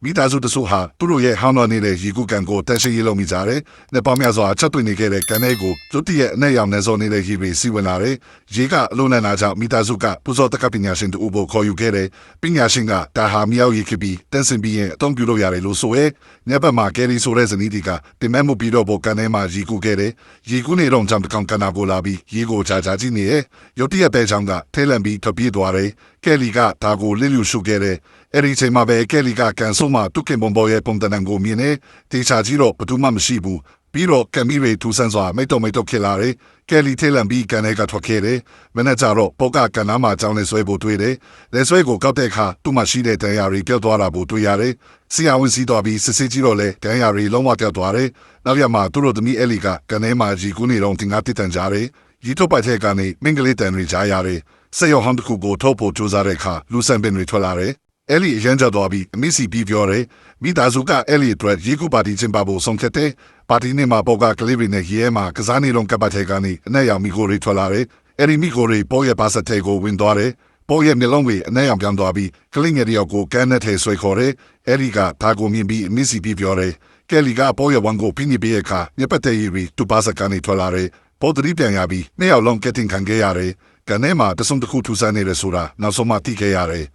မိသားစုတစုဟာသူတို့ရဲ့ဟောင်းတော်နေတဲ့ရေကူးကန်ကိုတန်ရှင်းရေးလုပ်မိကြတယ်။နှစ်ပေါင်းများစွာချက်သွင်းနေခဲ့တဲ့ကန်ထဲကိုလူတရဲ့အနဲ့ရောင်နဲ့စောနေတဲ့ရေတွေစီးဝင်လာတယ်။ရေကအလုံးနဲ့နာကြောင့်မိသားစုကပူဇော်တက္ကပညာရှင်တို့ကိုခေါ်ယူခဲ့တယ်။ပညာရှင်ကဒါဟာမြောက်ရေခပြီးတန်ဆင်ပြီးရင်အသုံးပြုလို့ရတယ်လို့ဆိုရဲ။ညဘက်မှာကယ်ရီဆိုတဲ့ဇနီးတီကတင်မဲ့မှုပြီးတော့ကန်ထဲမှာရေကူးခဲ့တယ်။ရေကူးနေတော့ကြောင့်တကောင်ကန်နာကိုလာပြီးရေကိုကြာကြာကြည့်နေရဲ့။ရုတ်တရက်ပဲချောင်းကထဲလန်ပြီးထွက်ပြေးသွားတယ်။ကယ်လီကဒါကိုလစ်လျူရှုခဲ့တယ်။အဲ့ဒီချိန်မှာပဲကယ်လီကကန်ဆိုမှတုခင်ဘုံဘော်ရဲ့ပုံတန်ကိုမြင်နေတေချာကြီးတော့ဘသူမှမရှိဘူးပြီးတော့ကမ်မီရီထူဆန်းစွာမိတ်တော့ဖြစ်လာတယ်ကယ်လီထဲလန်ပြီးကန်ထဲကထွက်ခဲ့တယ်မနေ့ကျတော့ပေါကကန်နားမှာကြောင်းနေဆွဲဖို့တွေ့တယ်လက်ဆွဲကိုကောက်တဲ့အခါသူ့မှာရှိတဲ့ဒဏ်ရာတွေပြောက်သွားတာကိုတွေ့ရတယ်ဆရာဝန်စီးတော်ပြီးစစ်စစ်ကြီးတော့လဲဒဏ်ရာတွေလုံးဝပြောက်သွားတယ်နောက်ရမှာသူတို့သမီးအဲလီကကန်ထဲမှာကြီးကူးနေတော့တင်ကားတစ်တန်ကြတယ်ရီထုတ်ပိုက်တဲ့ကနေမင်္ဂလေးတန်တွေကြားရတယ်ဆက်ရောဟန်တခုကိုထုတ်ဖို့ကြိုးစားတဲ့အခါလူဆန်ပင်တွေထွက်လာတယ်အဲလီအရန်ကြသွားပြီးအမစ်စီပြီးပြောတယ်မိသားစုကအဲလီအတွက်ရေကူပါတီကျင်းပဖို့ဆုံးဖြတ်တယ်ပါတီနဲ့မှာပေါကကလေးတွေနဲ့ရဲမှာကစားနေတော့ကပတ်ထဲကနေအနက်ရောင်မီကိုတွေထွက်လာတယ်အဲဒီမီကိုတွေပေါ်ရဲ့ပါစတဲ့ကိုဝင်သွားတယ်ပေါ်ရဲ့မျက်လုံးတွေအနက်ရောင်ပြောင်းသွားပြီးကလေးငယ်တယောက်ကိုကန်းနဲ့ထဲဆွဲခေါ်တယ်အဲဒီကဒါကိုမြင်ပြီးအမစ်စီပြီးပြောတယ်ကယ်လီကပေါ်ရဲ့ဝန်ကိုဖိနေပြီးအခါညပတ်တဲ့ရီတူပါစကနေထွက်လာတယ်ပေါ်တရီပြန်ရပြီးနှစ်ယောက်လုံးကက်တင်ခံခဲ့ရတယ်ကနေမှာတဆုံတစ်ခုထူဆန်းနေတယ်ဆိုတာနောက်ဆုံးမှသိခဲ့ရတယ်